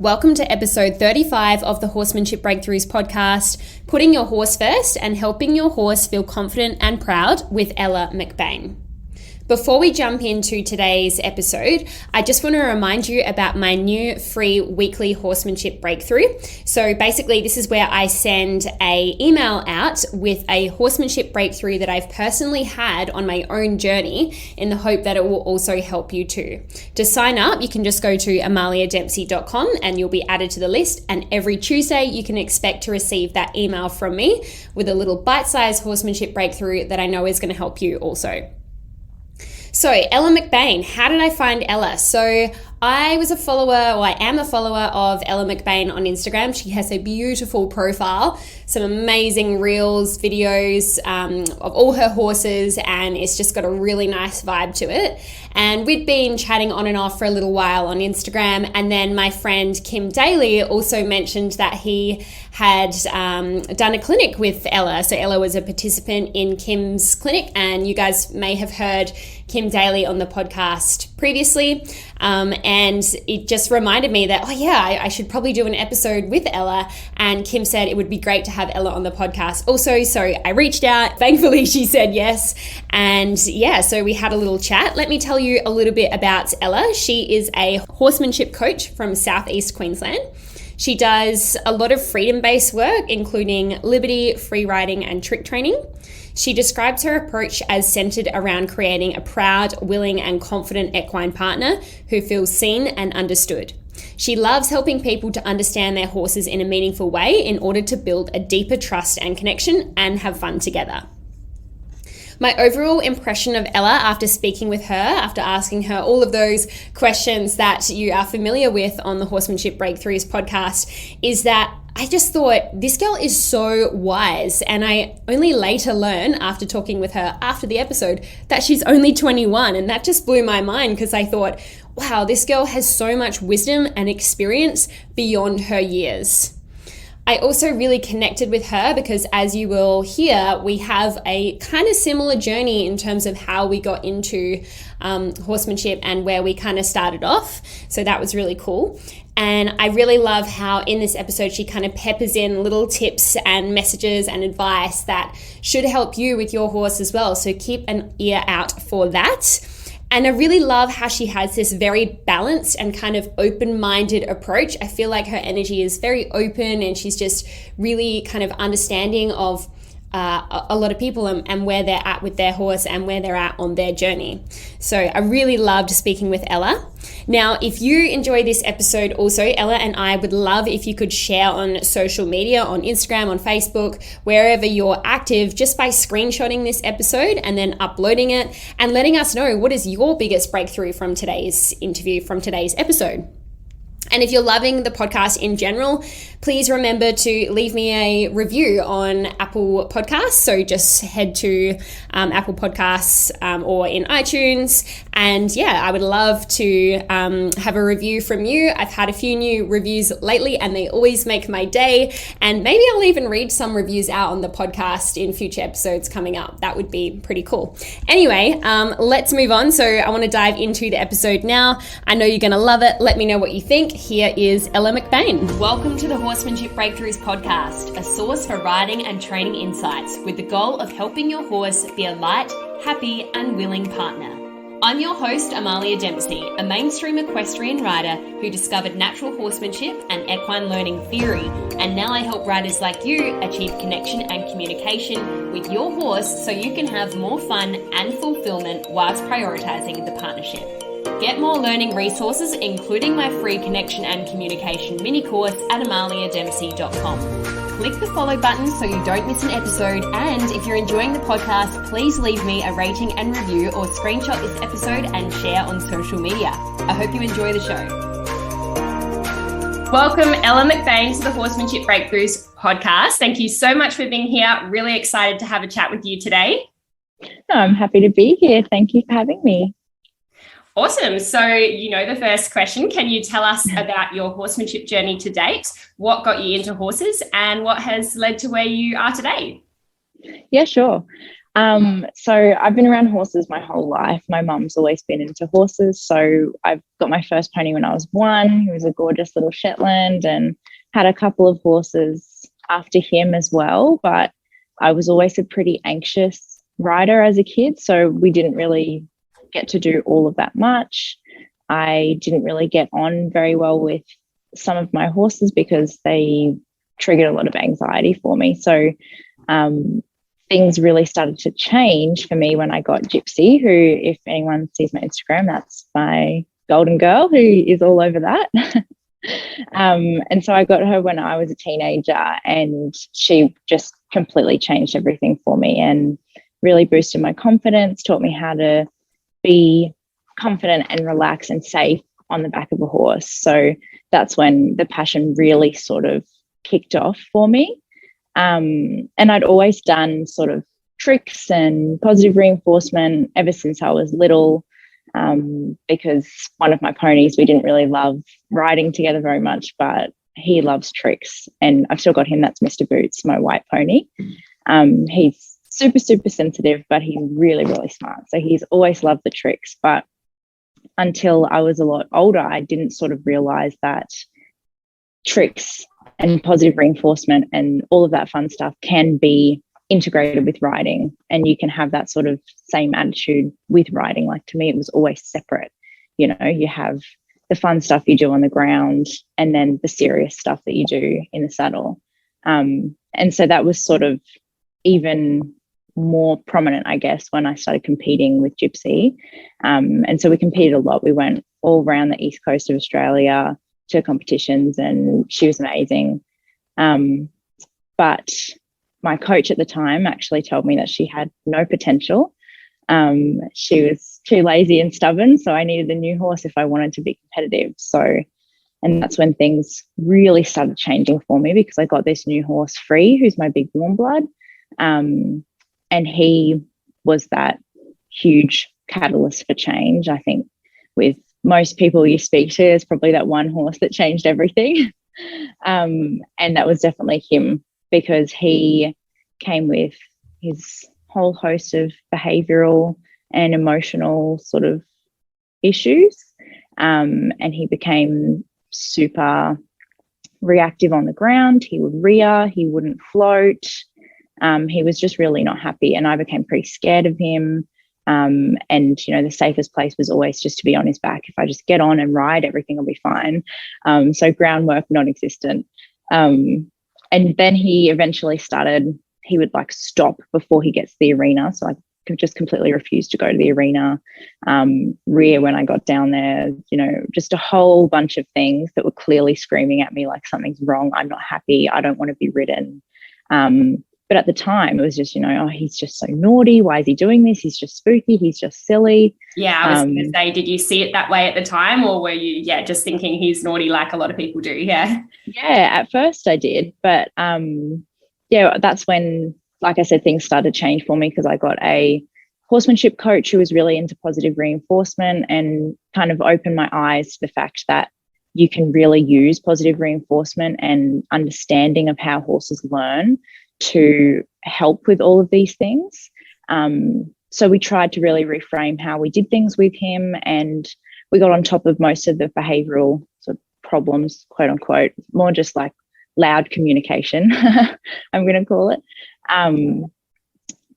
Welcome to episode 35 of the Horsemanship Breakthroughs podcast, putting your horse first and helping your horse feel confident and proud with Ella McBain. Before we jump into today's episode, I just want to remind you about my new free weekly horsemanship breakthrough. So basically, this is where I send an email out with a horsemanship breakthrough that I've personally had on my own journey in the hope that it will also help you too. To sign up, you can just go to amaliadempsey.com and you'll be added to the list. And every Tuesday, you can expect to receive that email from me with a little bite-sized horsemanship breakthrough that I know is going to help you also. So Ella McBain, how did I find Ella? So I am a follower of Ella McBain on Instagram. She has a beautiful profile, some amazing reels, videos of all her horses, and it's just got a really nice vibe to it. And we'd been chatting on and off for a little while on Instagram, and then my friend Kim Daly also mentioned that he had done a clinic with Ella. So Ella was a participant in Kim's clinic, and you guys may have heard Kim Daly on the podcast previously. And it just reminded me that, I should probably do an episode with Ella. And Kim said it would be great to have Ella on the podcast also. So I reached out. Thankfully, she said yes. And so we had a little chat. Let me tell you a little bit about Ella. She is a horsemanship coach from South East Queensland. She does a lot of freedom-based work, including liberty, free riding, and trick training. She describes her approach as centered around creating a proud, willing, and confident equine partner who feels seen and understood. She loves helping people to understand their horses in a meaningful way in order to build a deeper trust and connection and have fun together. My overall impression of Ella after speaking with her, after asking her all of those questions that you are familiar with on the Horsemanship Breakthroughs podcast, is that I just thought this girl is so wise. And I only later learned after talking with her after the episode that she's only 21. And that just blew my mind because I thought, wow, this girl has so much wisdom and experience beyond her years. I also really connected with her because, as you will hear, we have a kind of similar journey in terms of how we got into horsemanship and where we kind of started off. So that was really cool. And I really love how in this episode, she kind of peppers in little tips and messages and advice that should help you with your horse as well. So keep an ear out for that. And I really love how she has this very balanced and kind of open-minded approach. I feel like her energy is very open and she's just really kind of understanding of a lot of people and where they're at with their horse and where they're at on their journey. So I really loved speaking with Ella. Now, if you enjoy this episode also, Ella and I would love if you could share on social media, on Instagram, on Facebook, wherever you're active, just by screenshotting this episode and then uploading it and letting us know what is your biggest breakthrough from today's interview, from today's episode. And if you're loving the podcast in general, please remember to leave me a review on Apple Podcasts. So just head to Apple Podcasts or in iTunes. And I would love to have a review from you. I've had a few new reviews lately and they always make my day. And maybe I'll even read some reviews out on the podcast in future episodes coming up. That would be pretty cool. Anyway, let's move on. So I want to dive into the episode now. I know you're going to love it. Let me know what you think. Here is Ella McBain. Welcome to the Horsemanship Breakthroughs podcast, a source for riding and training insights with the goal of helping your horse be a light, happy, and willing partner. I'm your host, Amalia Dempsey, a mainstream equestrian rider who discovered natural horsemanship and equine learning theory, and now I help riders like you achieve connection and communication with your horse so you can have more fun and fulfillment whilst prioritizing the partnership. Get more learning resources, including my free connection and communication mini course at amaliadempsey.com. Click the follow button so you don't miss an episode, and if you're enjoying the podcast, please leave me a rating and review or screenshot this episode and share on social media. I hope you enjoy the show. Welcome, Ella McBain, to the Horsemanship Breakthroughs podcast. Thank you so much for being here. Really excited to have a chat with you today. I'm happy to be here. Thank you for having me. Awesome. So, the first question, can you tell us about your horsemanship journey to date? What got you into horses and what has led to where you are today? Yeah, sure. So I've been around horses my whole life. My mum's always been into horses. So I've got my first pony when I was 1. He was a gorgeous little Shetland, and had a couple of horses after him as well. But I was always a pretty anxious rider as a kid. So we didn't really get to do all of that much. I didn't really get on very well with some of my horses because they triggered a lot of anxiety for me. So things really started to change for me when I got Gypsy, who, if anyone sees my Instagram, that's my golden girl who is all over that. And so I got her when I was a teenager, and she just completely changed everything for me and really boosted my confidence, taught me how to be confident and relaxed and safe on the back of a horse. So that's when the passion really sort of kicked off for me. And I'd always done sort of tricks and positive reinforcement ever since I was little, because one of my ponies, we didn't really love riding together very much, but he loves tricks. And I've still got him. That's Mr. Boots, my white pony. He's super, super sensitive, but he's really, really smart. So he's always loved the tricks. But until I was a lot older, I didn't sort of realize that tricks and positive reinforcement and all of that fun stuff can be integrated with riding, and you can have that sort of same attitude with riding. Like, to me, it was always separate. You know, you have the fun stuff you do on the ground and then the serious stuff that you do in the saddle. And so that was sort of even more prominent, I guess, when I started competing with Gypsy. And so we competed a lot. We went all around the east coast of Australia to competitions, and she was amazing. But my coach at the time actually told me that she had no potential. She was too lazy and stubborn, so I needed a new horse if I wanted to be competitive. So, and that's when things really started changing for me, because I got this new horse, Free, who's my big warm blood. And he was that huge catalyst for change. I think with most people you speak to, there's probably that one horse that changed everything. And that was definitely him, because he came with his whole host of behavioral and emotional sort of issues. And he became super reactive on the ground. He would rear, he wouldn't float. He was just really not happy, and I became pretty scared of him. And, you know, the safest place was always just to be on his back. If I just get on and ride, everything will be fine. So groundwork, non-existent. And then he eventually started, he would like stop before he gets to the arena. So I just completely refused to go to the arena. Rear when I got down there, you know, just a whole bunch of things that were clearly screaming at me like something's wrong. I'm not happy. I don't want to be ridden. But at the time, it was just, you know, oh, he's just so naughty. Why is he doing this? He's just spooky. He's just silly. Yeah, I was going to say, did you see it that way at the time, or were you, just thinking he's naughty like a lot of people do? Yeah. Yeah, at first I did. But, that's when, like I said, things started to change for me, because I got a horsemanship coach who was really into positive reinforcement and kind of opened my eyes to the fact that you can really use positive reinforcement and understanding of how horses learn to help with all of these things. So we tried to really reframe how we did things with him, and we got on top of most of the behavioral sort of problems, quote unquote, more just like loud communication, I'm going to call it.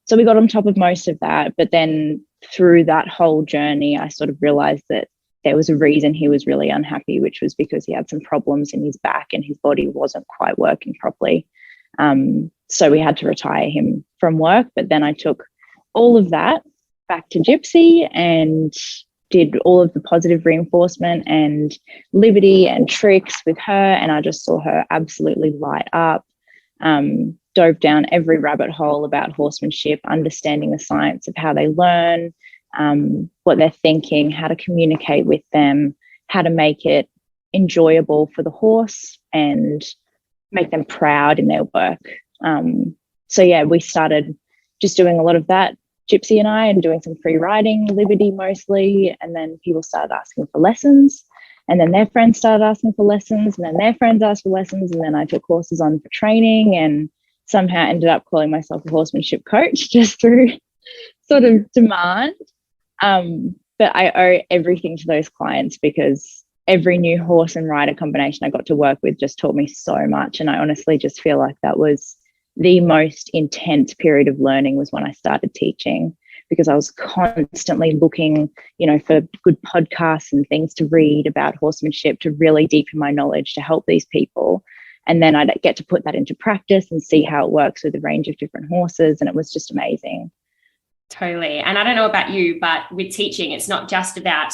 So we got on top of most of that, but then through that whole journey, I sort of realized that there was a reason he was really unhappy, which was because he had some problems in his back and his body wasn't quite working properly. So we had to retire him from work, but then I took all of that back to Gypsy and did all of the positive reinforcement and liberty and tricks with her, and I just saw her absolutely light up. Dove down every rabbit hole about horsemanship, understanding the science of how they learn, what they're thinking, how to communicate with them, how to make it enjoyable for the horse and make them proud in their work. We started just doing a lot of that, Gypsy and I, and doing some free riding, liberty mostly, and then people started asking for lessons, and then their friends started asking for lessons, and then their friends asked for lessons, and then I took courses on for training and somehow ended up calling myself a horsemanship coach just through sort of demand. But I owe everything to those clients, because every new horse and rider combination I got to work with just taught me so much. And I honestly just feel like that was the most intense period of learning, was when I started teaching, because I was constantly looking, for good podcasts and things to read about horsemanship to really deepen my knowledge to help these people. And then I'd get to put that into practice and see how it works with a range of different horses. And it was just amazing. Totally. And I don't know about you, but with teaching, it's not just about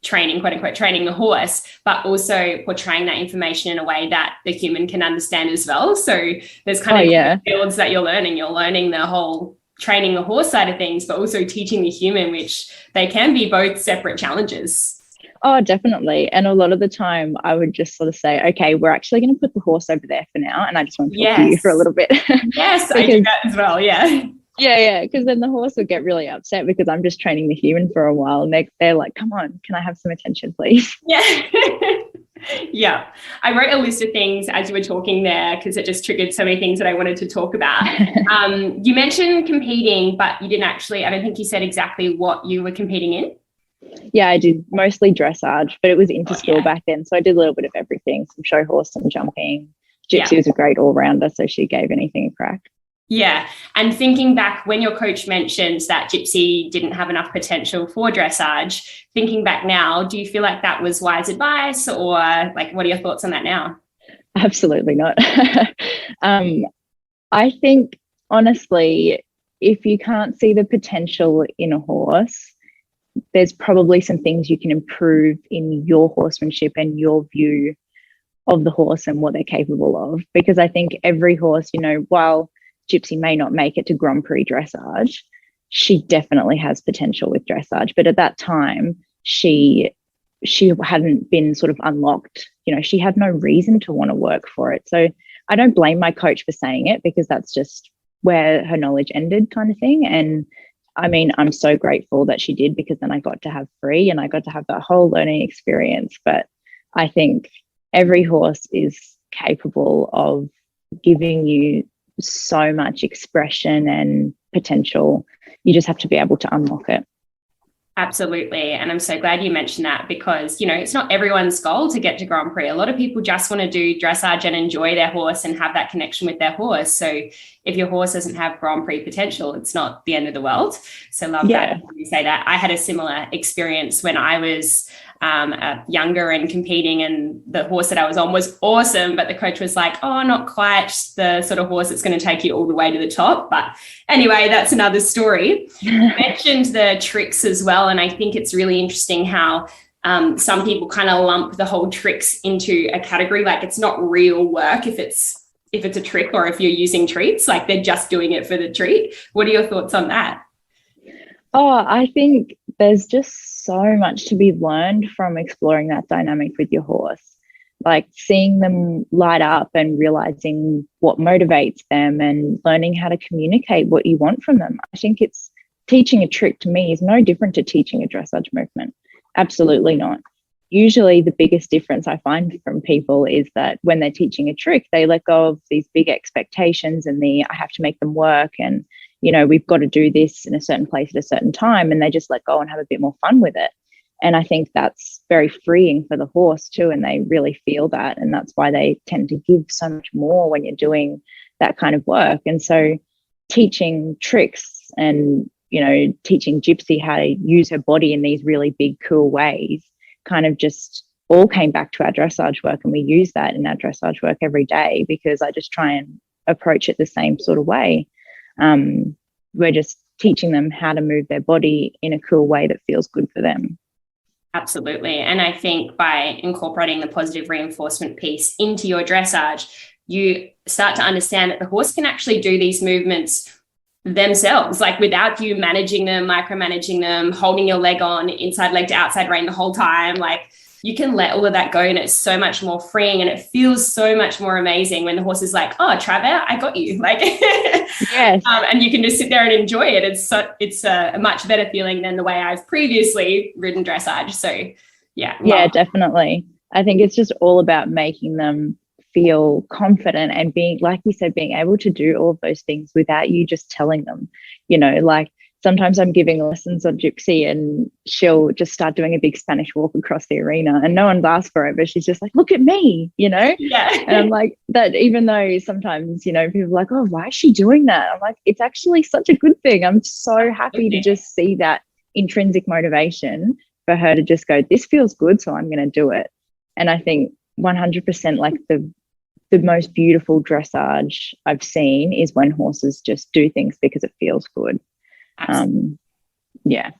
training, quote unquote, training the horse, but also portraying that information in a way that the human can understand as well. So there's kind of fields that you're learning. You're learning the whole training the horse side of things, but also teaching the human, which they can be both separate challenges. Oh, definitely. And a lot of the time I would just sort of say, okay, we're actually going to put the horse over there for now. And I just want to talk to you for a little bit. Yes, I do that as well. Yeah. Yeah. Because then the horse would get really upset, because I'm just training the human for a while. And they're like, come on, can I have some attention, please? Yeah. Yeah. I wrote a list of things as you were talking there, because it just triggered so many things that I wanted to talk about. You mentioned competing, but you didn't actually, I don't think you said exactly what you were competing in. Yeah, I did mostly dressage, but it was inter-school back then. So I did a little bit of everything, some show horse, some jumping. Gypsy was a great all-rounder, so she gave anything a crack. Yeah. And thinking back, when your coach mentioned that Gypsy didn't have enough potential for dressage, thinking back now, do you feel like that was wise advice, or like, what are your thoughts on that now? Absolutely not. I think, honestly, if you can't see the potential in a horse, there's probably some things you can improve in your horsemanship and your view of the horse and what they're capable of. Because I think every horse, while Gypsy may not make it to Grand Prix dressage, she definitely has potential with dressage. But at that time, she hadn't been sort of unlocked. She had no reason to want to work for it. So I don't blame my coach for saying it, because that's just where her knowledge ended, kind of thing. And I mean, I'm so grateful that she did, because then I got to have free and I got to have that whole learning experience. But I think every horse is capable of giving you so much expression and potential. You just have to be able to unlock it. Absolutely. And I'm so glad you mentioned that, because, it's not everyone's goal to get to Grand Prix. A lot of people just want to do dressage and enjoy their horse and have that connection with their horse. So if your horse doesn't have Grand Prix potential, it's not the end of the world. So love that you say that. I had a similar experience when I was younger and competing, and the horse that I was on was awesome, but the coach was like, oh, not quite the sort of horse that's going to take you all the way to the top. But anyway, that's another story. You mentioned the tricks as well, and I think it's really interesting how some people kind of lump the whole tricks into a category, like it's not real work if it's a trick, or if you're using treats, like they're just doing it for the treat. What are your thoughts on that? Oh, I think there's just so much to be learned from exploring that dynamic with your horse, like seeing them light up and realizing what motivates them and learning how to communicate what you want from them. I think it's teaching a trick, to me, is no different to teaching a dressage movement. Absolutely not. Usually the biggest difference I find from people is that when they're teaching a trick, they let go of these big expectations and I have to make them work, and we've got to do this in a certain place at a certain time, and they just let go and have a bit more fun with it. And I think that's very freeing for the horse too, and they really feel that, and that's why they tend to give so much more when you're doing that kind of work. And so teaching tricks and teaching Gypsy how to use her body in these really big, cool ways kind of just all came back to our dressage work, and we use that in our dressage work every day, because I just try and approach it the same sort of way. We're just teaching them how to move their body in a cool way that feels good for them. Absolutely. And I think by incorporating the positive reinforcement piece into your dressage, you start to understand that the horse can actually do these movements themselves, like without you managing them, micromanaging them, holding your leg on inside leg to outside rein the whole time. Like, you can let all of that go, and it's so much more freeing, and it feels so much more amazing when the horse is like, oh, Trevor, I got you. Like, yes. And you can just sit there and enjoy it. It's a much better feeling than the way I've previously ridden dressage. So yeah. Yeah, definitely. I think it's just all about making them feel confident and being, like you said, being able to do all of those things without you just telling them, like sometimes I'm giving lessons on Gypsy and she'll just start doing a big Spanish walk across the arena and no one's asked for it, but she's just like, look at me, Yeah. And I'm like, that even though sometimes, people are like, oh, why is she doing that? I'm like, it's actually such a good thing. I'm so happy to just see that intrinsic motivation for her to just go, this feels good, so I'm going to do it. And I think 100% like the most beautiful dressage I've seen is when horses just do things because it feels good. Yeah,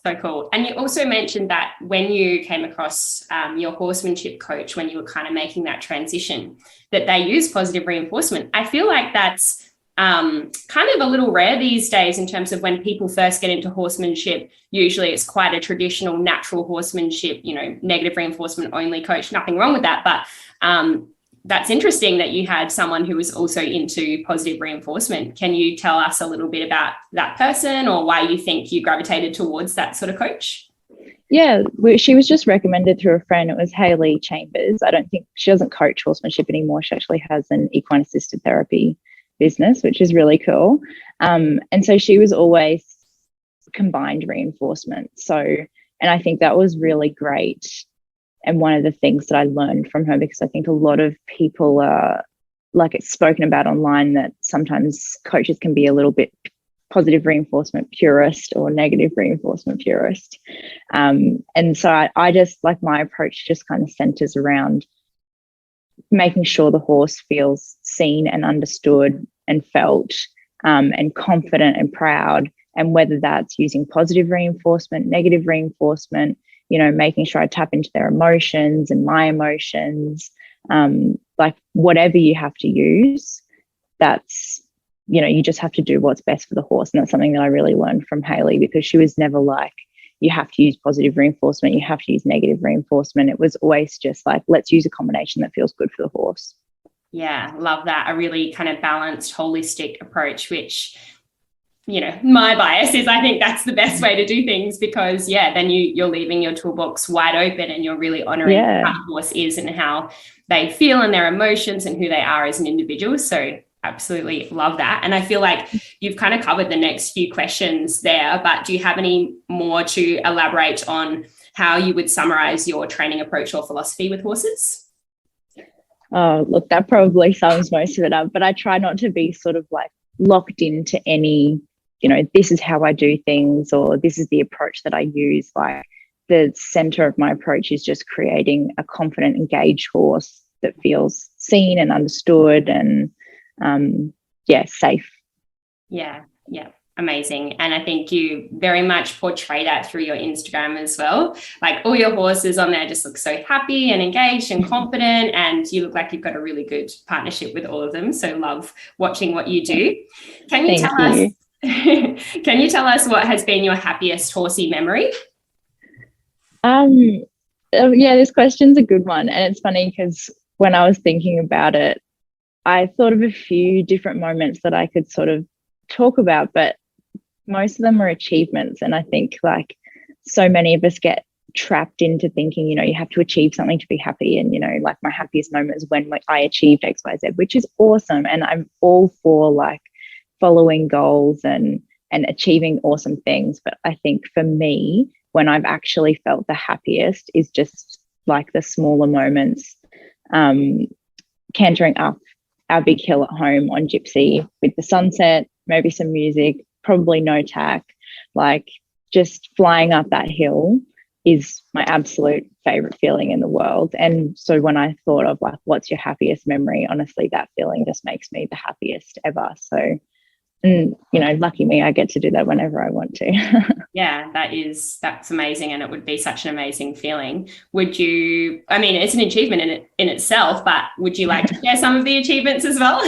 so cool. And you also mentioned that when you came across your horsemanship coach, when you were kind of making that transition, that they use positive reinforcement. I feel like that's kind of a little rare these days in terms of when people first get into horsemanship. Usually it's quite a traditional natural horsemanship, negative reinforcement only coach. Nothing wrong with that, but that's interesting that you had someone who was also into positive reinforcement. Can you tell us a little bit about that person or why you think you gravitated towards that sort of coach? Yeah, she was just recommended through a friend. It was Hayley Chambers. I don't think she doesn't coach horsemanship anymore. She actually has an equine assisted therapy business, which is really cool. And so she was always combined reinforcement. And I think that was really great. And one of the things that I learned from her, because I think a lot of people are, like it's spoken about online, that sometimes coaches can be a little bit positive reinforcement purist or negative reinforcement purist. And so I just, like, my approach just kind of centers around making sure the horse feels seen and understood and felt, and confident and proud. And whether that's using positive reinforcement, negative reinforcement, making sure I tap into their emotions and my emotions, like whatever you have to use, that's, you just have to do what's best for the horse. And that's something that I really learned from Hayley, because she was never like, you have to use positive reinforcement, you have to use negative reinforcement. It was always just like, let's use a combination that feels good for the horse. Yeah, love that. A really kind of balanced, holistic approach, which, my bias is I think that's the best way to do things, because, then you're leaving your toolbox wide open and you're really honouring how the horse is and how they feel and their emotions and who they are as an individual. So absolutely love that. And I feel like you've kind of covered the next few questions there, but do you have any more to elaborate on how you would summarise your training approach or philosophy with horses? Oh, look, that probably sums most of it up, but I try not to be sort of like locked into any, this is how I do things or this is the approach that I use. Like, the center of my approach is just creating a confident, engaged horse that feels seen and understood and, safe. Yeah. Amazing. And I think you very much portray that through your Instagram as well. Like, all your horses on there just look so happy and engaged and confident, and you look like you've got a really good partnership with all of them. So love watching what you do. Can you tell us what has been your happiest horsey memory? This question's a good one. And it's funny because when I was thinking about it, I thought of a few different moments that I could sort of talk about, but most of them were achievements. And I think, like, so many of us get trapped into thinking, you have to achieve something to be happy. And, like, my happiest moment is when I achieved XYZ, which is awesome. And I'm all for like following goals and achieving awesome things. But I think for me, when I've actually felt the happiest is just like the smaller moments, cantering up our big hill at home on Gypsy with the sunset, maybe some music, probably no tack, like just flying up that hill is my absolute favorite feeling in the world. And so when I thought of like, what's your happiest memory? Honestly, that feeling just makes me the happiest ever. So, and lucky me, I get to do that whenever I want to. Yeah, that's amazing. And it would be such an amazing feeling. It's an achievement in itself, but would you like to share some of the achievements as well?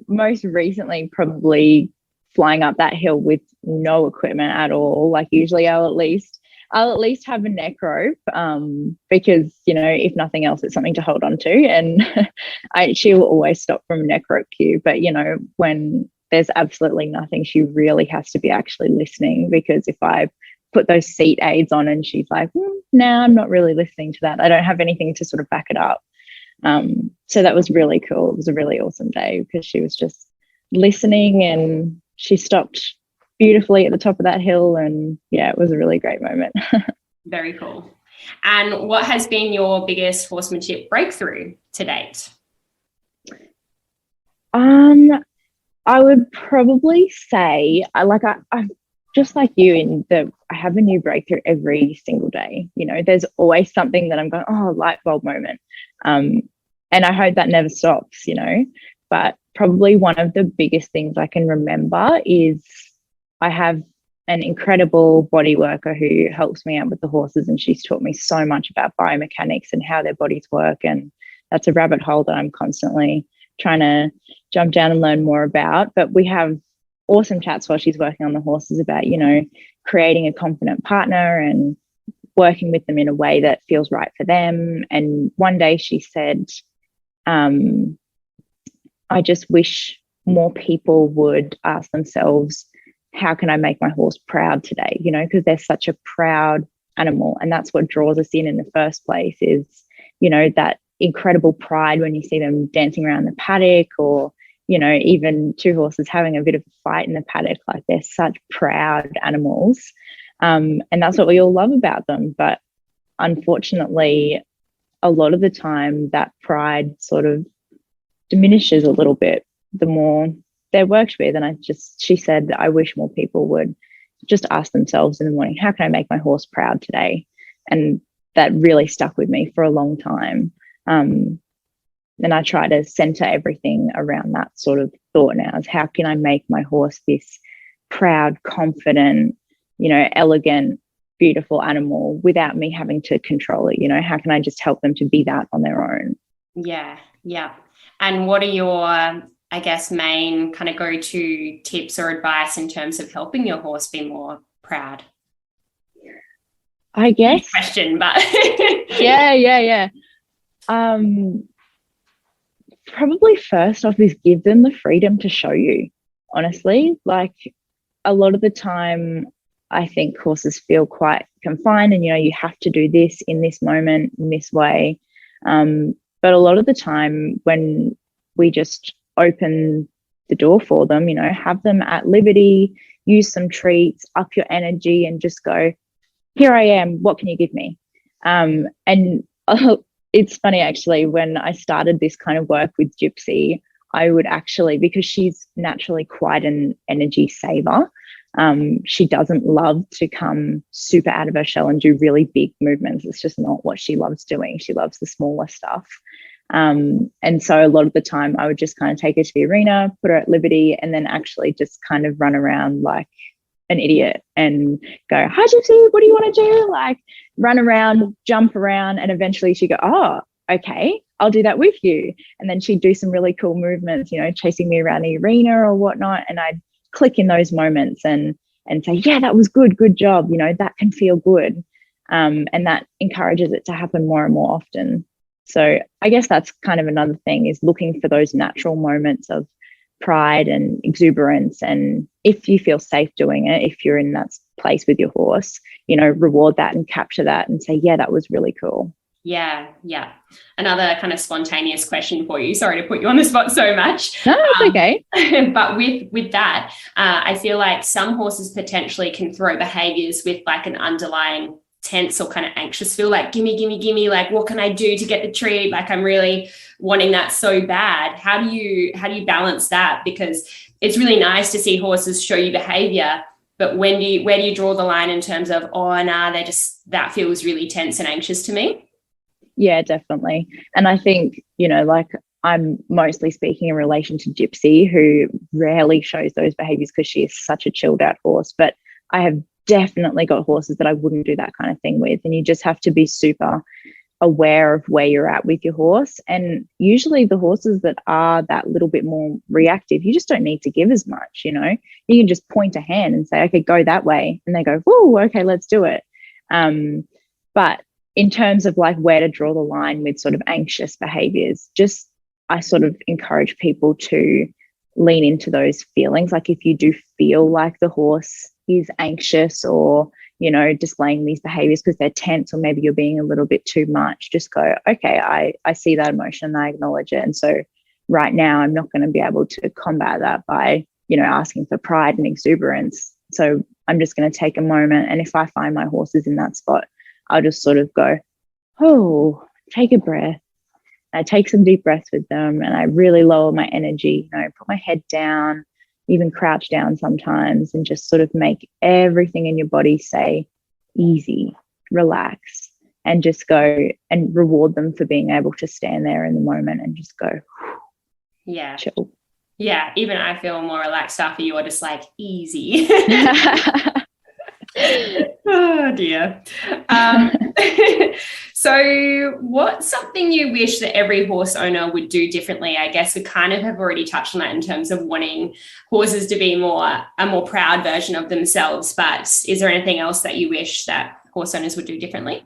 Most recently, probably flying up that hill with no equipment at all. Like, usually I'll at least have a neck rope, because, if nothing else, it's something to hold on to. And she will always stop from a neck rope cue. But, when there's absolutely nothing, she really has to be actually listening, because if I put those seat aids on, and she's like, nah, I'm not really listening to that. I don't have anything to sort of back it up. So that was really cool. It was a really awesome day because she was just listening, and she stopped beautifully at the top of that hill. And yeah, it was a really great moment. Very cool. And what has been your biggest horsemanship breakthrough to date? I would probably say I just like you in that I have a new breakthrough every single day. You know, there's always something that I'm going, oh, light bulb moment. And I hope that never stops, you know. But probably one of the biggest things I can remember is I have an incredible body worker who helps me out with the horses, and she's taught me so much about biomechanics and how their bodies work. And that's a rabbit hole that I'm constantly trying to jump down and learn more about. But we have awesome chats while she's working on the horses about, you know, creating a confident partner and working with them in a way that feels right for them. And one day she said, I just wish more people would ask themselves, how can I make my horse proud today? You know, because they're such a proud animal, and that's what draws us in the first place is, you know, that incredible pride when you see them dancing around the paddock, or, you know, even two horses having a bit of a fight in the paddock. Like, they're such proud animals. And that's what we all love about them. But unfortunately, a lot of the time that pride sort of diminishes a little bit the more they're worked with. And she said, I wish more people would just ask themselves in the morning, how can I make my horse proud today? And that really stuck with me for a long time. And I try to center everything around that sort of thought now, is how can I make my horse this proud, confident, you know, elegant, beautiful animal without me having to control it? You know, how can I just help them to be that on their own? Yeah. And what are your, I guess, main kind of go-to tips or advice in terms of helping your horse be more proud? I guess. Good question, but yeah. Probably first off is give them the freedom to show you, honestly. Like, a lot of the time I think horses feel quite confined, and, you know, you have to do this in this moment in this way. But a lot of the time when we just open the door for them, you know, have them at liberty, use some treats, up your energy, and just go, here I am, what can you give me? And it's funny, actually, when I started this kind of work with Gypsy, I would actually, because she's naturally quite an energy saver, she doesn't love to come super out of her shell and do really big movements. It's just not what she loves doing. She loves the smaller stuff. And so a lot of the time I would just kind of take her to the arena, put her at liberty, and then actually just kind of run around like an idiot and go, hi Gypsy, what do you want to do? Like, run around, jump around, and eventually she'd go, oh, okay, I'll do that with you. And then she'd do some really cool movements, you know, chasing me around the arena or whatnot. And I'd click in those moments and say, yeah, that was good job. You know, that can feel good. And that encourages it to happen more and more often. So I guess that's kind of another thing, is looking for those natural moments of pride and exuberance. And if you feel safe doing it, if you're in that place with your horse, you know, reward that and capture that and say, yeah, that was really cool. Yeah. Another kind of spontaneous question for you. Sorry to put you on the spot so much. No, it's okay. But with that, I feel like some horses potentially can throw behaviors with like an underlying tense or kind of anxious feel, like gimme, like what can I do to get the treat? Like, I'm really wanting that so bad. How do you balance that? Because it's really nice to see horses show you behavior, but where do you draw the line in terms of, oh, nah, that feels really tense and anxious to me? Yeah, definitely. And I think, you know, like, I'm mostly speaking in relation to Gypsy, who rarely shows those behaviors because she is such a chilled out horse. But I have definitely got horses that I wouldn't do that kind of thing with. And you just have to be super aware of where you're at with your horse. And usually the horses that are that little bit more reactive, you just don't need to give as much, you know. You can just point a hand and say, okay, go that way. And they go, whoa, okay, let's do it. But in terms of like where to draw the line with sort of anxious behaviors, I sort of encourage people to lean into those feelings. Like, if you do feel like the horse is anxious, or, displaying these behaviors because they're tense, or maybe you're being a little bit too much, just go, okay, I see that emotion and I acknowledge it. And so right now I'm not going to be able to combat that by, asking for pride and exuberance. So I'm just going to take a moment. And if I find my horse is in that spot, I'll just sort of go, oh, take a breath. I take some deep breaths with them and I really lower my energy, put my head down, even crouch down sometimes, and just sort of make everything in your body say easy, relax, and just go and reward them for being able to stand there in the moment and just go, yeah, chill. Yeah, even I feel more relaxed after you are just like easy. Oh dear. So what's something you wish that every horse owner would do differently? I guess we kind of have already touched on that in terms of wanting horses to be a more proud version of themselves, but is there anything else that you wish that horse owners would do differently?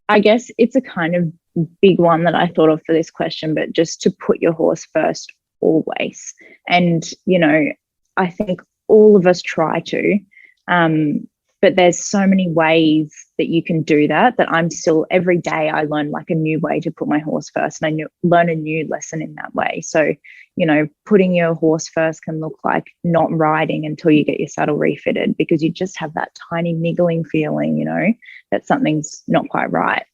I guess it's a kind of big one that I thought of for this question, but just to put your horse first always. And, I think all of us try to, but there's so many ways that you can do that I'm still, every day I learn like a new way to put my horse first, and I learn a new lesson in that way. So, putting your horse first can look like not riding until you get your saddle refitted, because you just have that tiny niggling feeling, that something's not quite right.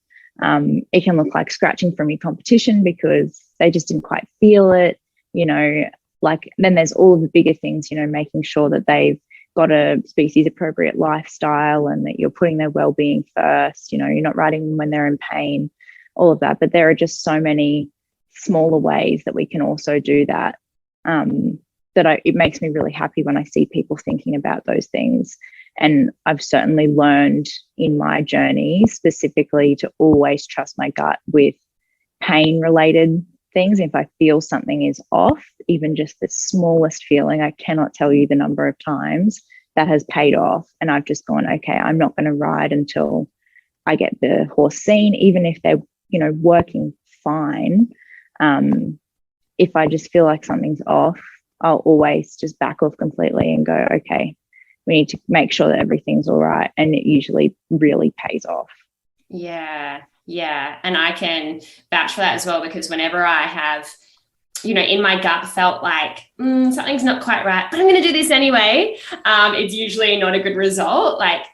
It can look like scratching from your competition because they just didn't quite feel it, then there's all of the bigger things, making sure that they've got a species appropriate lifestyle and that you're putting their well-being first, you're not riding them when they're in pain, all of that. But there are just so many smaller ways that we can also do that, it makes me really happy when I see people thinking about those things. And I've certainly learned in my journey specifically to always trust my gut with pain related things. If I feel something is off, even just the smallest feeling, I cannot tell you the number of times that has paid off. And I've just gone, okay, I'm not going to ride until I get the horse seen, even if they're, working fine. If I just feel like something's off, I'll always just back off completely and go, okay, we need to make sure that everything's all right. And it usually really pays off. Yeah. And I can vouch for that as well, because whenever I have, in my gut felt like something's not quite right, but I'm going to do this anyway, it's usually not a good result. Like,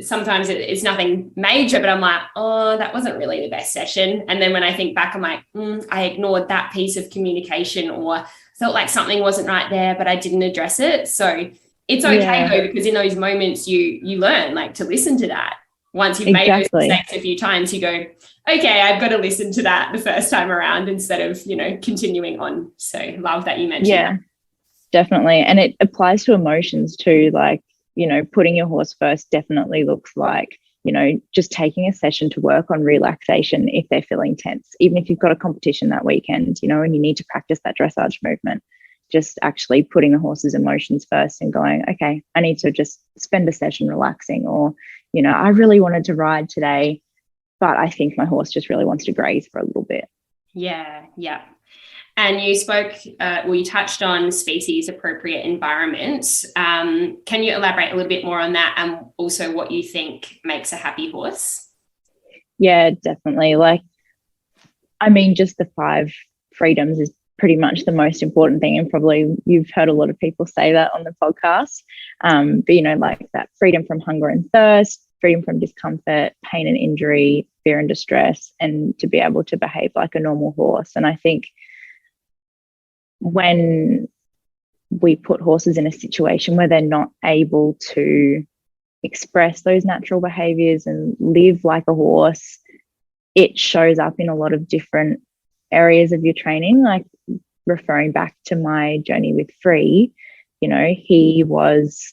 sometimes it's nothing major, but I'm like, oh, that wasn't really the best session. And then when I think back, I'm like, I ignored that piece of communication, or felt like something wasn't right there, but I didn't address it. So it's okay though, because in those moments you learn like to listen to that. Once you've made those mistakes a few times, you go, okay, I've got to listen to that the first time around instead of, continuing on. So love that you mentioned that. Definitely. And it applies to emotions too. Like, putting your horse first definitely looks like, just taking a session to work on relaxation if they're feeling tense, even if you've got a competition that weekend, and you need to practice that dressage movement. Just actually putting the horse's emotions first and going, okay, I need to just spend a session relaxing, or, I really wanted to ride today, but I think my horse just really wants to graze for a little bit. Yeah. And you you touched on species appropriate environments. Can you elaborate a little bit more on that, and also what you think makes a happy horse? Yeah, definitely. Just the 5 freedoms is pretty much the most important thing, and probably you've heard a lot of people say that on the podcast, but like that freedom from hunger and thirst, freedom from discomfort, pain and injury, fear and distress, and to be able to behave like a normal horse. And I think when we put horses in a situation where they're not able to express those natural behaviors and live like a horse, it shows up in a lot of different areas of your training. Like, referring back to my journey with Free, he was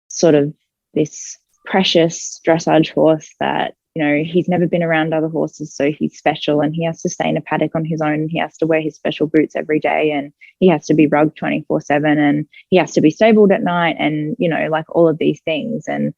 sort of this precious dressage horse that, he's never been around other horses, so he's special, and he has to stay in a paddock on his own. He has to wear his special boots every day, and he has to be rugged 24/7, and he has to be stabled at night, and, like all of these things. And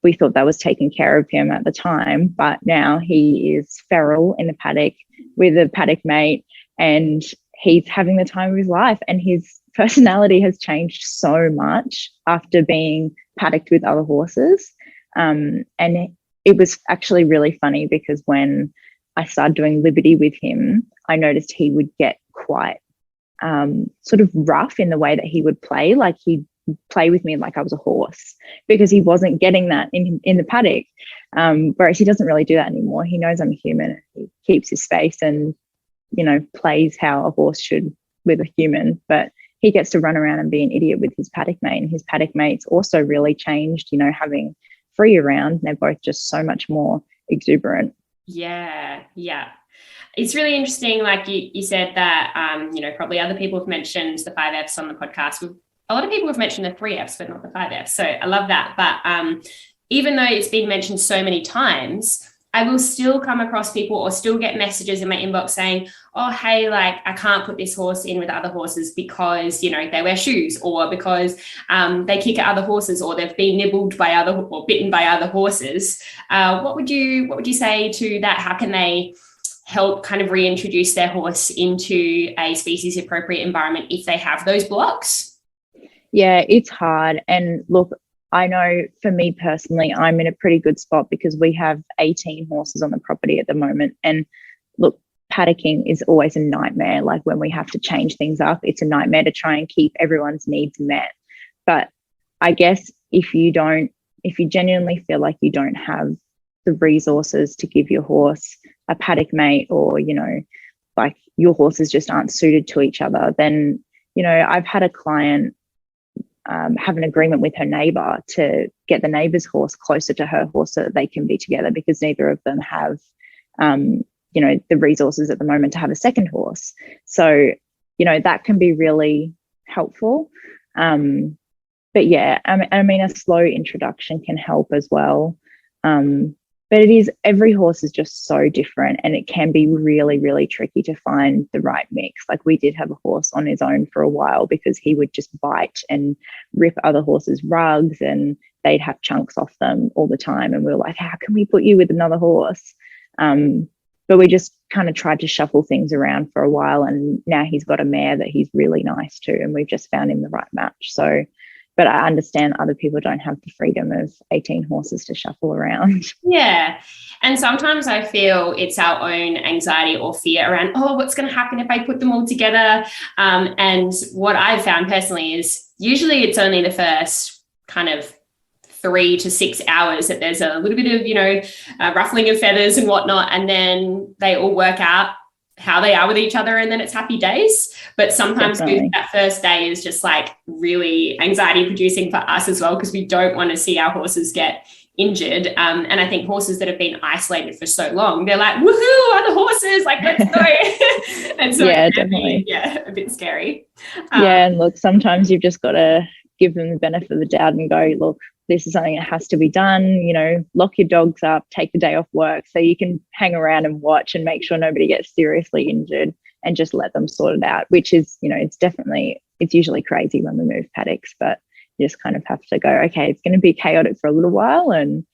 we thought that was taking care of him at the time, but now he is feral in a paddock with a paddock mate, and he's having the time of his life, and his personality has changed so much after being paddocked with other horses. And it was actually really funny because when I started doing Liberty with him, I noticed he would get quite sort of rough in the way that he would play. Like he'd play with me like I was a horse because he wasn't getting that in the paddock. Whereas he doesn't really do that anymore. He knows I'm a human. He keeps his space and, you know, plays how a horse should with a human. But he gets to run around and be an idiot with his paddock mate. And his paddock mate's also really changed, you know, having Free around. They're both just so much more exuberant. Yeah. It's really interesting. Like you said that, you know, probably other people have mentioned the 5Fs on the podcast. A lot of people have mentioned the 3Fs, but not the 5Fs. So I love that. But even though it's been mentioned so many times, I will still come across people or still get messages in my inbox saying, oh, hey, like I can't put this horse in with other horses because, you know, they wear shoes or because they kick at other horses or they've been nibbled by other or bitten by other horses. What would you say to that? How can they help kind of reintroduce their horse into a species appropriate environment if they have those blocks? Yeah, it's hard. And look, I know for me personally, I'm in a pretty good spot because we have 18 horses on the property at the moment. And look, paddocking is always a nightmare. Like when we have to change things up, it's a nightmare to try and keep everyone's needs met. But I guess if you genuinely feel like you don't have the resources to give your horse a paddock mate, or, you know, like your horses just aren't suited to each other, then, you know, I've had a client have an agreement with her neighbour to get the neighbour's horse closer to her horse so that they can be together, because neither of them have, you know, the resources at the moment to have a second horse. So, you know, that can be really helpful. But yeah, I mean, a slow introduction can help as well. But every horse is just so different, and it can be really, really tricky to find the right mix. Like we did have a horse on his own for a while because he would just bite and rip other horses' rugs and they'd have chunks off them all the time. And we were like, how can we put you with another horse? But we just kind of tried to shuffle things around for a while. And now he's got a mare that he's really nice to, and we've just found him the right match. So, but I understand other people don't have the freedom of 18 horses to shuffle around. Yeah. And sometimes I feel it's our own anxiety or fear around, oh, what's going to happen if I put them all together? And what I've found personally is usually it's only the first kind of 3 to 6 hours that there's a little bit of, you know, ruffling of feathers and whatnot. And then they all work out how they are with each other, and then it's happy days. But sometimes that first day is just like really anxiety producing for us as well, because we don't want to see our horses get injured. And I think horses that have been isolated for so long, they're like, woohoo, other horses, like let's go. And so yeah, definitely. Yeah, a bit scary. Yeah, and look, sometimes you've just got to give them the benefit of the doubt and go, look, this is something that has to be done, you know, lock your dogs up, take the day off work so you can hang around and watch and make sure nobody gets seriously injured, and just let them sort it out, which is, you know, it's usually crazy when we move paddocks, but you just kind of have to go, okay, it's going to be chaotic for a little while, and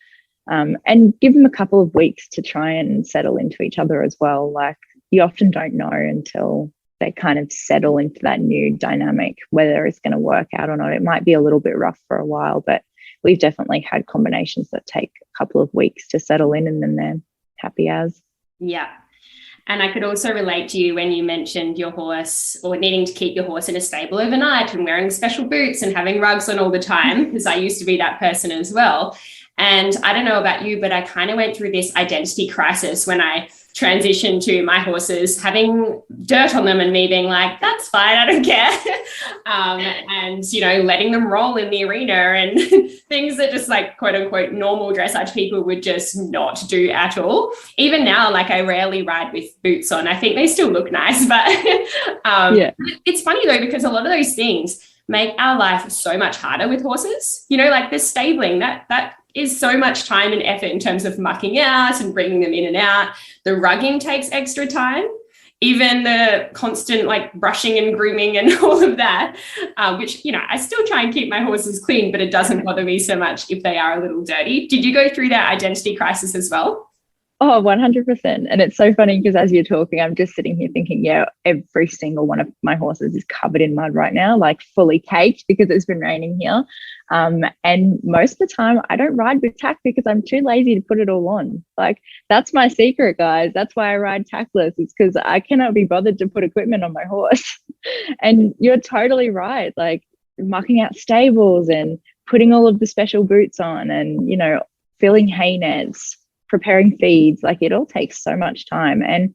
give them a couple of weeks to try and settle into each other as well. Like you often don't know until they kind of settle into that new dynamic, whether it's going to work out or not. It might be a little bit rough for a while, but we've definitely had combinations that take a couple of weeks to settle in, and then they're happy as. Yeah. And I could also relate to you when you mentioned your horse, or needing to keep your horse in a stable overnight and wearing special boots and having rugs on all the time, because I used to be that person as well. And I don't know about you, but I kind of went through this identity crisis when I transitioned to my horses having dirt on them and me being like, that's fine, I don't care. And, you know, letting them roll in the arena and things that just like quote unquote normal dressage people would just not do at all. Even now, like I rarely ride with boots on. I think they still look nice, but yeah. It's funny though, because a lot of those things make our life so much harder with horses. You know, like the stabling, that is so much time and effort in terms of mucking out and bringing them in and out. The rugging takes extra time, even the constant like brushing and grooming and all of that, which, you know, I still try and keep my horses clean, but it doesn't bother me so much if they are a little dirty. Did you go through that identity crisis as well? Oh, 100%. And it's so funny because as you're talking, I'm just sitting here thinking, yeah, every single one of my horses is covered in mud right now, like fully caked because it's been raining here. And most of the time I don't ride with tack because I'm too lazy to put it all on. Like that's my secret, guys. That's why I ride tackless. It's because I cannot be bothered to put equipment on my horse. And you're totally right. Like mucking out stables and putting all of the special boots on and, filling hay nets, preparing feeds, like it all takes so much time. And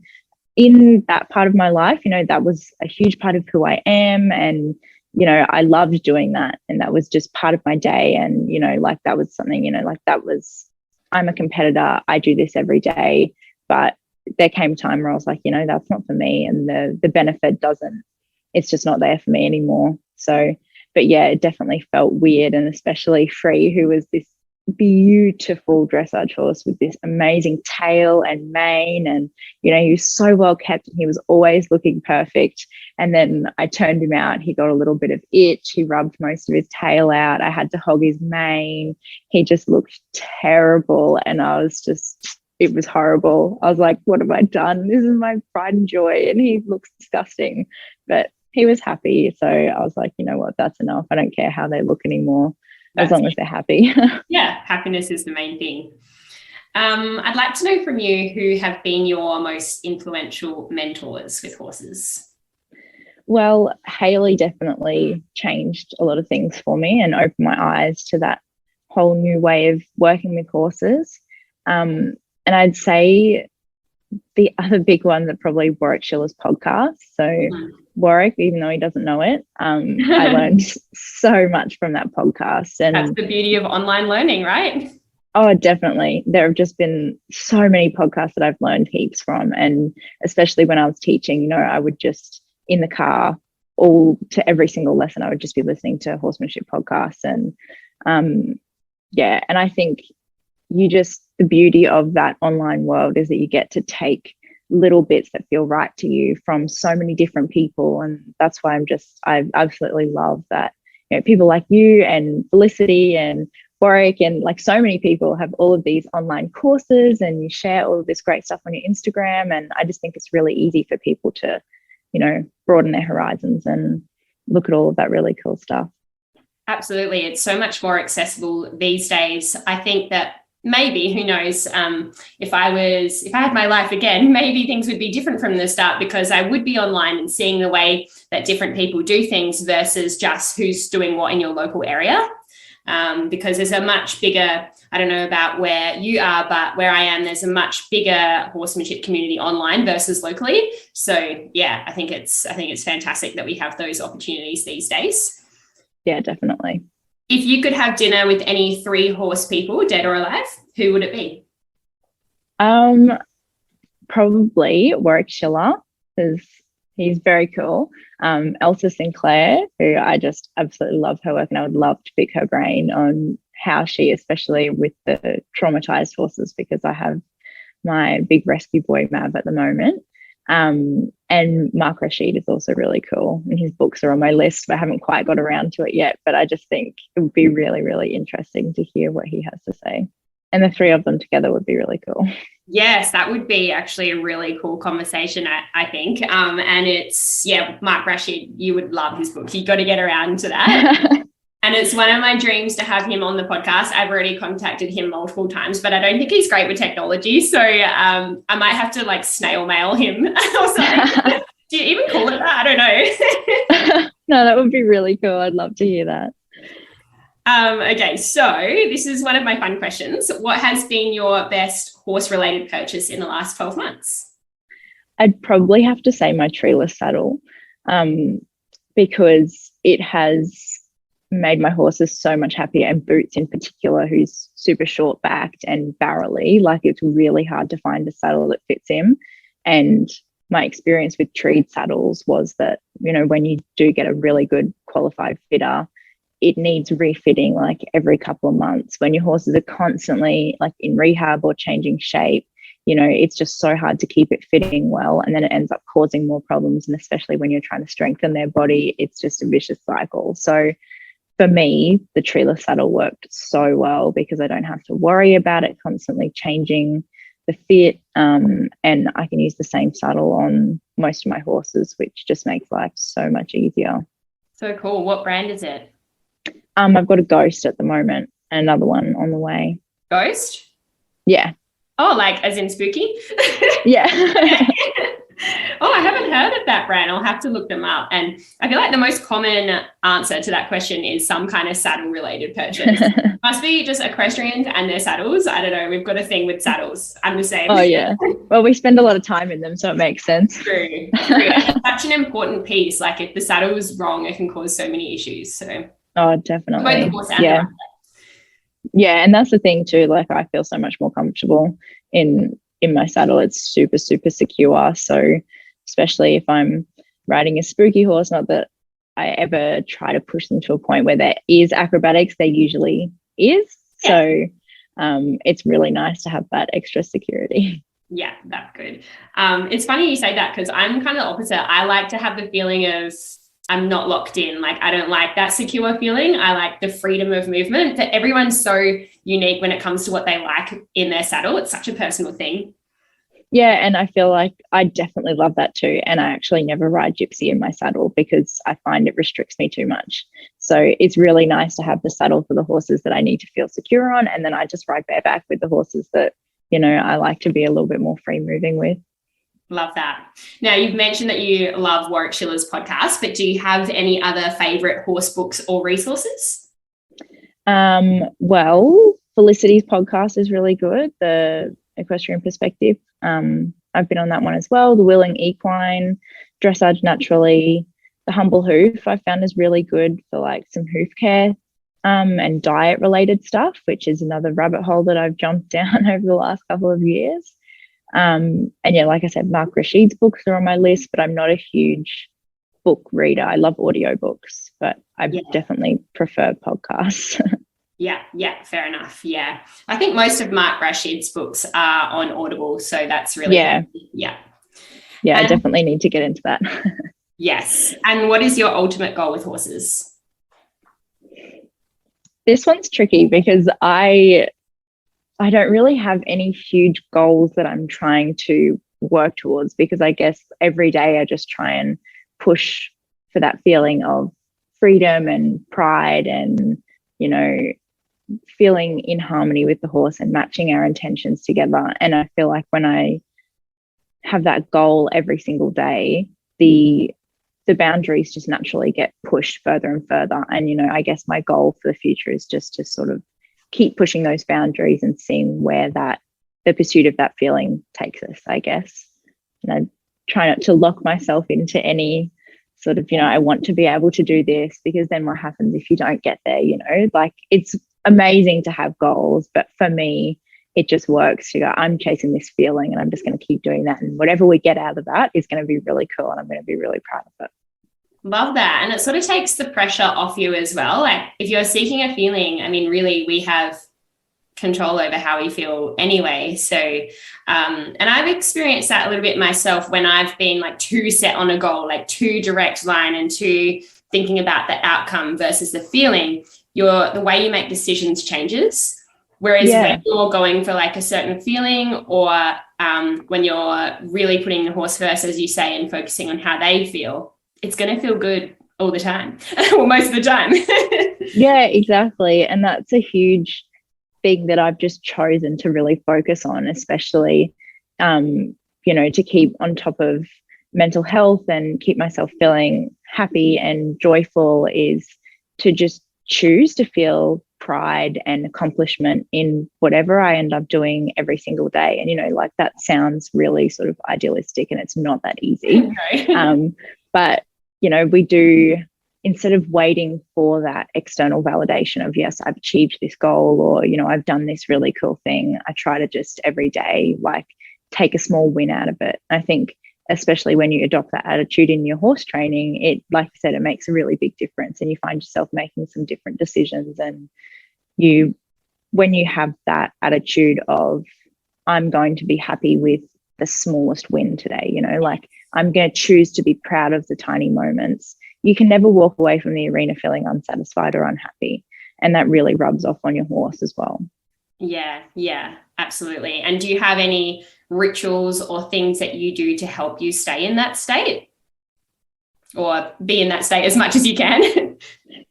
in that part of my life, that was a huge part of who I am. And, I loved doing that. And that was just part of my day. And, like that was something, I'm a competitor. I do this every day. But there came a time where I was like, that's not for me. And the benefit it's just not there for me anymore. So, but yeah, it definitely felt weird. And especially Free, who was this beautiful dressage horse with this amazing tail and mane, and he was so well kept and he was always looking perfect. And then I turned him out, he got a little bit of itch, he rubbed most of his tail out, I had to hog his mane, he just looked terrible. And it was horrible. I was like, what have I done? This is my pride and joy, and he looks disgusting. But he was happy, so I was like, you know what, that's enough. I don't care how they look anymore. As long as they're happy. Yeah, happiness is the main thing. I'd like to know from you who have been your most influential mentors with horses. Well, Hayley definitely changed a lot of things for me and opened my eyes to that whole new way of working with horses. And I'd say the other big one that probably Warwick Schiller's podcast. So Warwick, even though he doesn't know it, I learned so much from that podcast. And that's the beauty of online learning, right? Oh, definitely. There have just been so many podcasts that I've learned heaps from. And especially when I was teaching, I would just in the car to every single lesson, I would just be listening to horsemanship podcasts. And and I think the beauty of that online world is that you get to take little bits that feel right to you from so many different people. And that's why I absolutely love that, people like you and Felicity and Warwick and like so many people have all of these online courses, and you share all of this great stuff on your Instagram. And I just think it's really easy for people to, broaden their horizons and look at all of that really cool stuff. Absolutely. It's so much more accessible these days. I think that maybe, who knows, if I had my life again, maybe things would be different from the start, because I would be online and seeing the way that different people do things versus just who's doing what in your local area. Because there's a much bigger, I don't know about where you are, but where I am, there's a much bigger horsemanship community online versus locally. So yeah, I think it's fantastic that we have those opportunities these days. Yeah, definitely. If you could have dinner with any 3 horse people, dead or alive, who would it be? Probably Warwick Schiller, because he's very cool. Elsa Sinclair, who I just absolutely love her work, and I would love to pick her brain on how she, especially with the traumatized horses, because I have my big rescue boy Mav at the moment. And Mark Rashid is also really cool, and his books are on my list, but I haven't quite got around to it yet. But I just think it would be really, really interesting to hear what he has to say. And the 3 of them together would be really cool. Yes, that would be actually a really cool conversation, I think. And it's, Mark Rashid, you would love his book. You've got to get around to that. And it's one of my dreams to have him on the podcast. I've already contacted him multiple times, but I don't think he's great with technology. So I might have to like snail mail him or something. Do you even call it that? I don't know. No, that would be really cool. I'd love to hear that. Okay, so this is one of my fun questions. What has been your best horse-related purchase in the last 12 months? I'd probably have to say my treeless saddle, because it has made my horses so much happier, and Boots in particular, who's super short backed and barrelly. Like, it's really hard to find a saddle that fits him. And my experience with treed saddles was that, when you do get a really good qualified fitter, it needs refitting like every couple of months. When your horses are constantly like in rehab or changing shape, it's just so hard to keep it fitting well, and then it ends up causing more problems. And especially when you're trying to strengthen their body, it's just a vicious cycle. So for me, the treeless saddle worked so well because I don't have to worry about it constantly changing. the fit, and I can use the same saddle on most of my horses, which just makes life so much easier. So cool. What brand is it? I've got a Ghost at the moment, and another one on the way. Ghost? Yeah. Oh, like as in spooky? Yeah. Oh, I haven't heard of that brand. I'll have to look them up. And I feel like the most common answer to that question is some kind of saddle related purchase. Must be just equestrians and their saddles. I don't know. We've got a thing with saddles. I'm the same. Oh, yeah. Well, we spend a lot of time in them, so it makes sense. True. It's such an important piece. Like if the saddle is wrong, it can cause so many issues. So. Oh, definitely. Both the horse and yeah. Yeah, and that's the thing too. Like I feel so much more comfortable in my saddle. It's super, super secure. So especially if I'm riding a spooky horse, not that I ever try to push them to a point where there is acrobatics, there usually is. Yeah. So it's really nice to have that extra security. Yeah, that's good. It's funny you say that because I'm kind of the opposite. I like to have the feeling of I'm not locked in. Like I don't like that secure feeling. I like the freedom of movement. But everyone's so unique when it comes to what they like in their saddle. It's such a personal thing. Yeah, and I feel like I definitely love that too. And I actually never ride gypsy in my saddle because I find it restricts me too much. So it's really nice to have the saddle for the horses that I need to feel secure on. And then I just ride bareback with the horses that, you know, I like to be a little bit more free moving with. Love that. Now, you've mentioned that you love Warwick Schiller's podcast, but do you have any other favourite horse books or resources? Well, Felicity's podcast is really good, the Equestrian Perspective. I've been on that one as well. The Willing Equine, Dressage Naturally, The Humble Hoof I found is really good for like some hoof care and diet related stuff, which is another rabbit hole that I've jumped down over the last couple of years. And yeah, like I said, Mark Rashid's books are on my list, but I'm not a huge book reader. I love audiobooks, but I definitely prefer podcasts. Yeah, fair enough. Yeah. I think most of Mark Rashid's books are on Audible, so that's really good. Yeah. Yeah, I definitely need to get into that. Yes. And what is your ultimate goal with horses? This one's tricky because I don't really have any huge goals that I'm trying to work towards, because I guess every day I just try and push for that feeling of freedom and pride and, you know, feeling in harmony with the horse and matching our intentions together. And I feel like when I have that goal every single day, the boundaries just naturally get pushed further and further. And, you know, I guess my goal for the future is just to sort of keep pushing those boundaries and seeing where the pursuit of that feeling takes us, I guess. And I try not to lock myself into any sort of, you know, I want to be able to do this, because then what happens if you don't get there, you know? Like, it's amazing to have goals, but for me, it just works to go, I'm chasing this feeling and I'm just going to keep doing that. And whatever we get out of that is going to be really cool and I'm going to be really proud of it. Love that. And it sort of takes the pressure off you as well. Like if you're seeking a feeling, I mean, really we have control over how we feel anyway. So, and I've experienced that a little bit myself when I've been like too set on a goal, like too direct line and too thinking about the outcome versus the feeling. The way you make decisions changes. Whereas when you're going for like a certain feeling or when you're really putting the horse first, as you say, and focusing on how they feel, it's going to feel good all the time or most of the time. Yeah, exactly. And that's a huge thing that I've just chosen to really focus on, especially, you know, to keep on top of mental health and keep myself feeling happy and joyful, is to just choose to feel pride and accomplishment in whatever I end up doing every single day. And, you know, like that sounds really sort of idealistic and it's not that easy. Okay. But, you know, we do, instead of waiting for that external validation of, yes, I've achieved this goal or, you know, I've done this really cool thing, I try to just every day, like, take a small win out of it. I think especially when you adopt that attitude in your horse training, it, like I said, it makes a really big difference and you find yourself making some different decisions. And when you have that attitude of, I'm going to be happy with the smallest win today, you know, like I'm going to choose to be proud of the tiny moments, you can never walk away from the arena feeling unsatisfied or unhappy. And that really rubs off on your horse as well. Yeah, absolutely. And do you have any rituals or things that you do to help you stay in that state or be in that state as much as you can?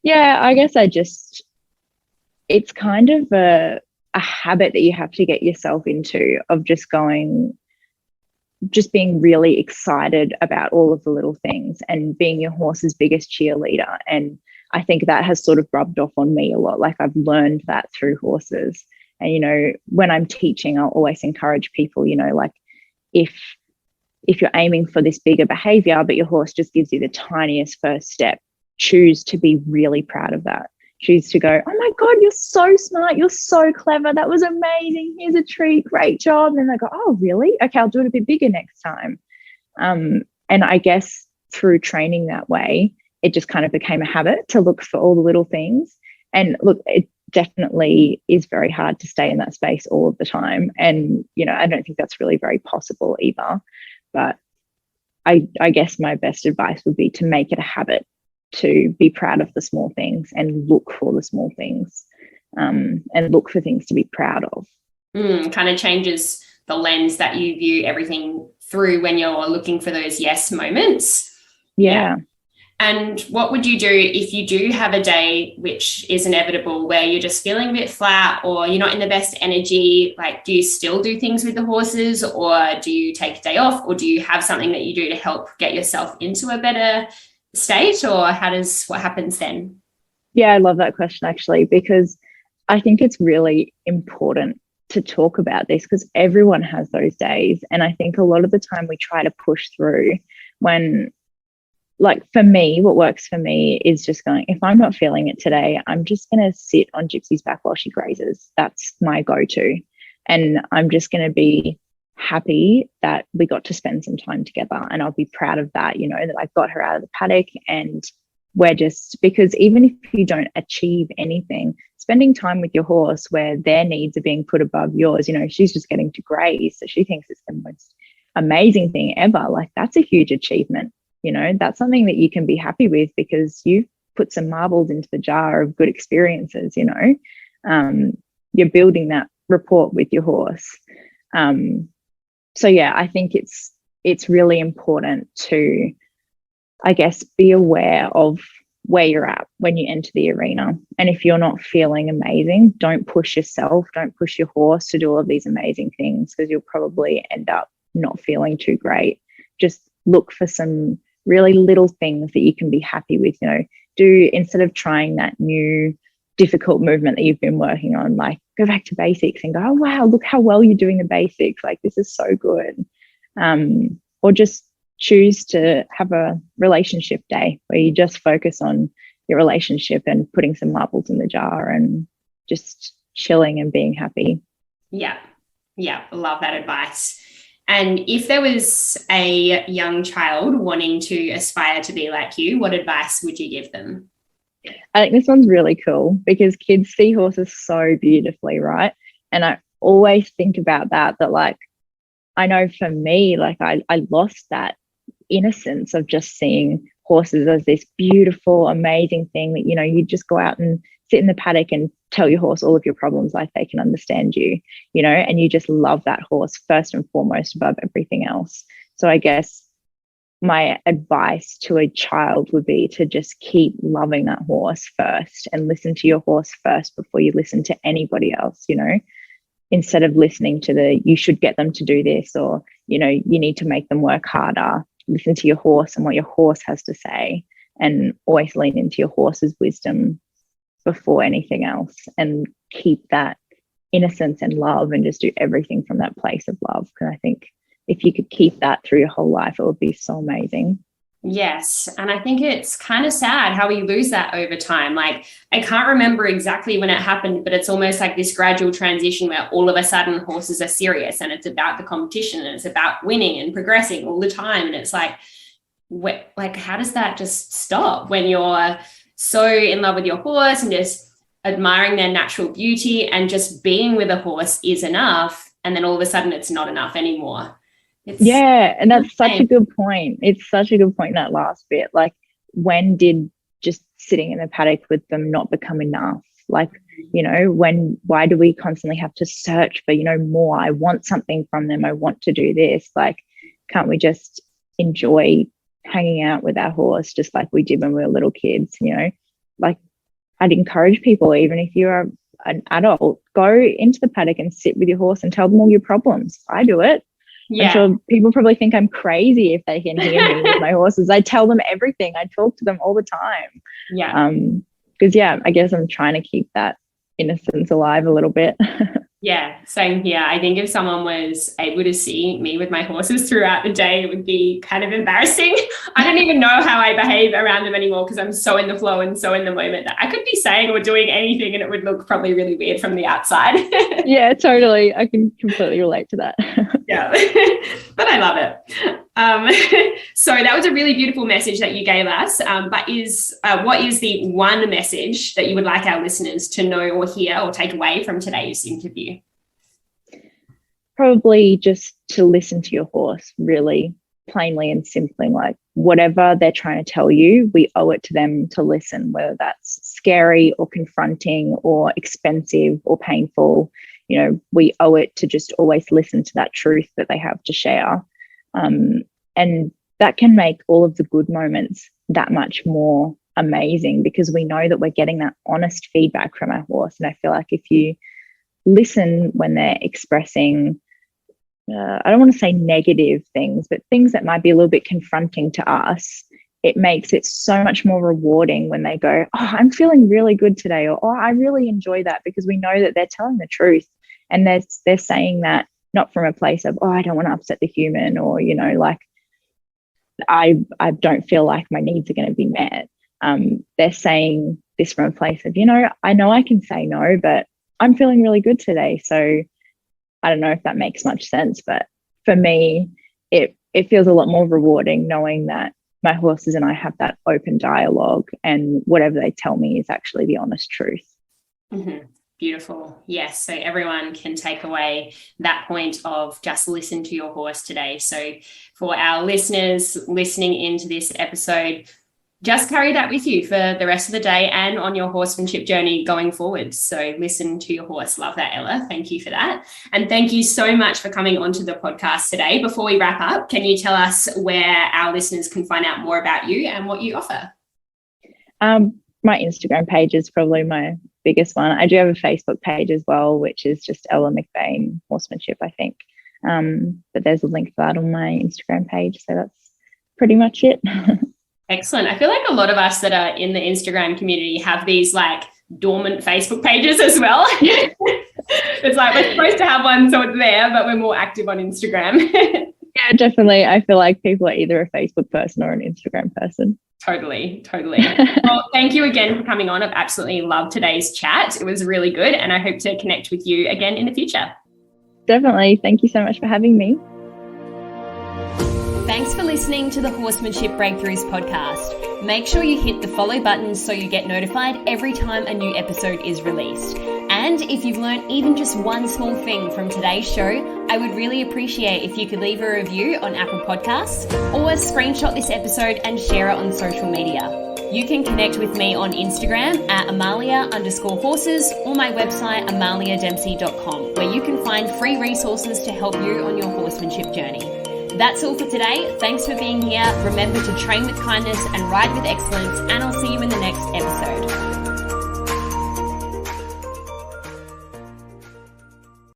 Yeah, I guess it's kind of a habit that you have to get yourself into of just being really excited about all of the little things and being your horse's biggest cheerleader. And I think that has sort of rubbed off on me a lot. Like I've learned that through horses. And, when I'm teaching, I'll always encourage people, like if you're aiming for this bigger behavior, but your horse just gives you the tiniest first step, choose to be really proud of that. Choose to go, oh my God, you're so smart. You're so clever. That was amazing. Here's a treat. Great job. And then they go, oh, really? Okay, I'll do it a bit bigger next time. And I guess through training that way, it just kind of became a habit to look for all the little things. And look, it definitely is very hard to stay in that space all of the time. And, I don't think that's really very possible either. But I guess my best advice would be to make it a habit to be proud of the small things and look for the small things, and look for things to be proud of. Kind of changes the lens that you view everything through when you're looking for those yes moments. Yeah. And what would you do if you do have a day, which is inevitable, where you're just feeling a bit flat or you're not in the best energy? Like, do you still do things with the horses, or do you take a day off, or do you have something that you do to help get yourself into a better state, or what happens then? Yeah, I love that question actually, because I think it's really important to talk about this because everyone has those days. And I think a lot of the time we try to push through when, like for me, what works for me is just going, if I'm not feeling it today, I'm just going to sit on Gypsy's back while she grazes. That's my go-to. And I'm just going to be happy that we got to spend some time together, and I'll be proud of that, that I got her out of the paddock. And because even if you don't achieve anything, spending time with your horse where their needs are being put above yours, she's just getting to graze, so she thinks it's the most amazing thing ever. Like that's a huge achievement. That's something that you can be happy with because you've put some marbles into the jar of good experiences. You're building that rapport with your horse. So yeah, I think it's really important to, I guess, be aware of where you're at when you enter the arena. And if you're not feeling amazing, don't push yourself, don't push your horse to do all of these amazing things, because you'll probably end up not feeling too great. Just look for some really little things that you can be happy with. Instead of trying that new difficult movement that you've been working on, like go back to basics and go, oh wow, look how well you're doing the basics, like this is so good. Or just choose to have a relationship day where you just focus on your relationship and putting some marbles in the jar and just chilling and being happy. Yeah, love that advice. And if there was a young child wanting to aspire to be like you, what advice would you give them? I think this one's really cool because kids see horses so beautifully, right? And I always think about that like, I know for me, like I lost that innocence of just seeing horses as this beautiful, amazing thing that, you just go out and sit in the paddock and tell your horse all of your problems like they can understand you, and you just love that horse first and foremost above everything else. So I guess my advice to a child would be to just keep loving that horse first and listen to your horse first before you listen to anybody else, instead of listening to you should get them to do this, or, you need to make them work harder. Listen to your horse and what your horse has to say, and always lean into your horse's wisdom before anything else, and keep that innocence and love and just do everything from that place of love. Because I think if you could keep that through your whole life, it would be so amazing. Yes. And I think it's kind of sad how we lose that over time. Like, I can't remember exactly when it happened, but it's almost like this gradual transition where all of a sudden horses are serious and it's about the competition and it's about winning and progressing all the time. And it's like, how does that just stop when you're so in love with your horse and just admiring their natural beauty and just being with a horse is enough? And then all of a sudden it's not enough anymore. And that's such a good point. It's such a good point, that last bit. Like, when did just sitting in the paddock with them not become enough? Like, why do we constantly have to search for, more? I want something from them. I want to do this. Like, can't we just enjoy hanging out with our horse just like we did when we were little kids? Like, I'd encourage people, even if you're an adult, go into the paddock and sit with your horse and tell them all your problems. I do it. Yeah. I'm sure people probably think I'm crazy if they can hear me with my horses. I tell them everything. I talk to them all the time. Yeah. Because I guess I'm trying to keep that innocence alive a little bit. Yeah, same here. I think if someone was able to see me with my horses throughout the day, it would be kind of embarrassing. I don't even know how I behave around them anymore because I'm so in the flow and so in the moment that I could be saying or doing anything and it would look probably really weird from the outside. Yeah, totally. I can completely relate to that. Yeah, but I love it. So that was a really beautiful message that you gave us. But what is the one message that you would like our listeners to know or hear or take away from today's interview? Probably just to listen to your horse really plainly and simply. Like, whatever they're trying to tell you, we owe it to them to listen, whether that's scary or confronting or expensive or painful. We owe it to just always listen to that truth that they have to share. And that can make all of the good moments that much more amazing because we know that we're getting that honest feedback from our horse. And I feel like if you listen when they're expressing, I don't want to say negative things, but things that might be a little bit confronting to us, it makes it so much more rewarding when they go, oh, I'm feeling really good today, or oh, I really enjoy that, because we know that they're telling the truth and they're saying that not from a place of, oh, I don't want to upset the human, or, like, I don't feel like my needs are going to be met. They're saying this from a place of, I know I can say no, but I'm feeling really good today. So I don't know if that makes much sense, but for me, it feels a lot more rewarding knowing that my horses and I have that open dialogue and whatever they tell me is actually the honest truth. Mm-hmm. Beautiful. Yes. So everyone can take away that point of just listen to your horse today. So for our listeners listening into this episode, just carry that with you for the rest of the day and on your horsemanship journey going forward. So listen to your horse. Love that, Ella. Thank you for that. And thank you so much for coming onto the podcast today. Before we wrap up, can you tell us where our listeners can find out more about you and what you offer? My Instagram page is probably my biggest one. I do have a Facebook page as well, which is just Ella McBain Horsemanship, I think. But there's a link for that on my Instagram page. So that's pretty much it. Excellent. I feel like a lot of us that are in the Instagram community have these like dormant Facebook pages as well. It's like we're supposed to have one so it's there, but we're more active on Instagram. Yeah, definitely. I feel like people are either a Facebook person or an Instagram person. Totally. Well, thank you again for coming on. I've absolutely loved today's chat. It was really good, and I hope to connect with you again in the future. Definitely. Thank you so much for having me. Thanks for listening to the Horsemanship Breakthroughs podcast. Make sure you hit the follow button so you get notified every time a new episode is released. And if you've learned even just one small thing from today's show, I would really appreciate if you could leave a review on Apple Podcasts or screenshot this episode and share it on social media. You can connect with me on Instagram at Amalia_horses or my website amaliadempsey.com, where you can find free resources to help you on your horsemanship journey. That's all for today. Thanks for being here. Remember to train with kindness and ride with excellence, and I'll see you in the next episode.